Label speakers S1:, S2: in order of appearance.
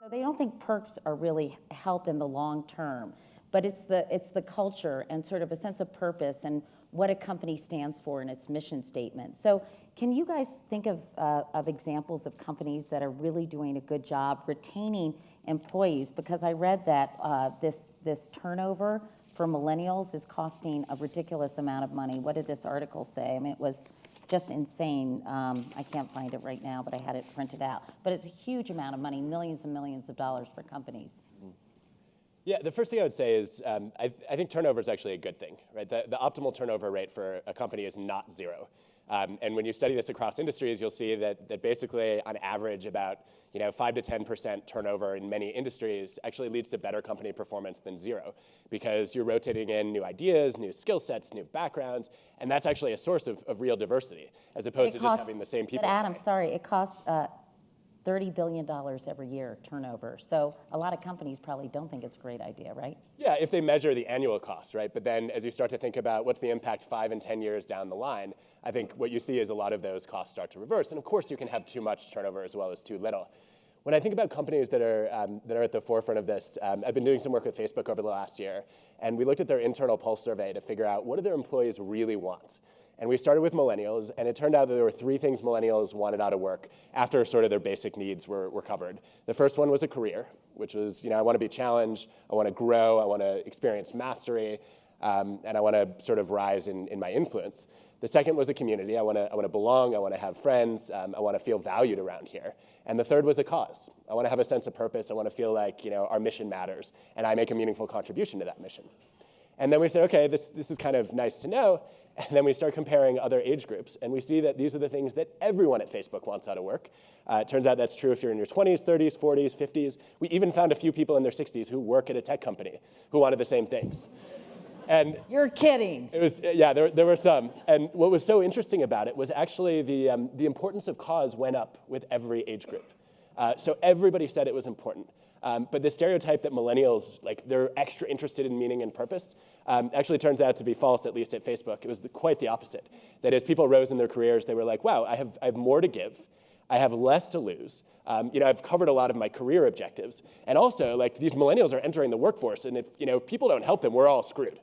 S1: So they don't think perks are really help in the long term, but it's the culture and sort of a sense of purpose and what a company stands for in its mission statement. So can you guys think of examples of companies that are really doing a good job retaining employees? Because I read that this turnover for millennials is costing a ridiculous amount of money. What did this article say? I mean, it was just insane. I can't find it right now, but I had it printed out. But it's a huge amount of money, millions and millions of dollars for companies.
S2: Yeah, the first thing I would say is I think turnover is actually a good thing, right? The optimal turnover rate for a company is not zero. And when you study this across industries, you'll see that basically on average about 5 to 10% turnover in many industries actually leads to better company performance than zero, because you're rotating in new ideas, new skill sets, new backgrounds, and that's actually a source of real diversity, as opposed to just having the same people.
S1: But Adam, sorry, it costs $30 billion every year turnover. So a lot of companies probably don't think it's a great idea, right?
S2: Yeah, if they measure the annual cost, right? But then as you start to think about what's the impact 5 and 10 years down the line, I think what you see is a lot of those costs start to reverse. And of course, you can have too much turnover as well as too little. When I think about companies that are at the forefront of this, I've been doing some work with Facebook over the last year, and we looked at their internal pulse survey to figure out what do their employees really want. And we started with millennials, and it turned out that there were 3 things millennials wanted out of work after sort of their basic needs were covered. The first one was a career, which was, I want to be challenged, I want to grow, I want to experience mastery, and I want to sort of rise in my influence. The second was a community. I want to belong, I want to have friends, I want to feel valued around here. And the third was a cause. I want to have a sense of purpose, I want to feel like our mission matters, and I make a meaningful contribution to that mission. And then we said, okay, this is kind of nice to know. And then we start comparing other age groups, and we see that these are the things that everyone at Facebook wants out of work. It turns out that's true if you're in your 20s, 30s, 40s, 50s. We even found a few people in their 60s who work at a tech company who wanted the same things. And
S1: you're kidding.
S2: It was, yeah, there were some. And what was so interesting about it was actually the importance of cause went up with every age group. So everybody said it was important. But the stereotype that millennials, they're extra interested in meaning and purpose, actually turns out to be false, at least at Facebook. It was quite the opposite. That as people rose in their careers, they were like, wow, I have more to give. I have less to lose. I've covered a lot of my career objectives. And also, these millennials are entering the workforce, and if people don't help them, we're all screwed.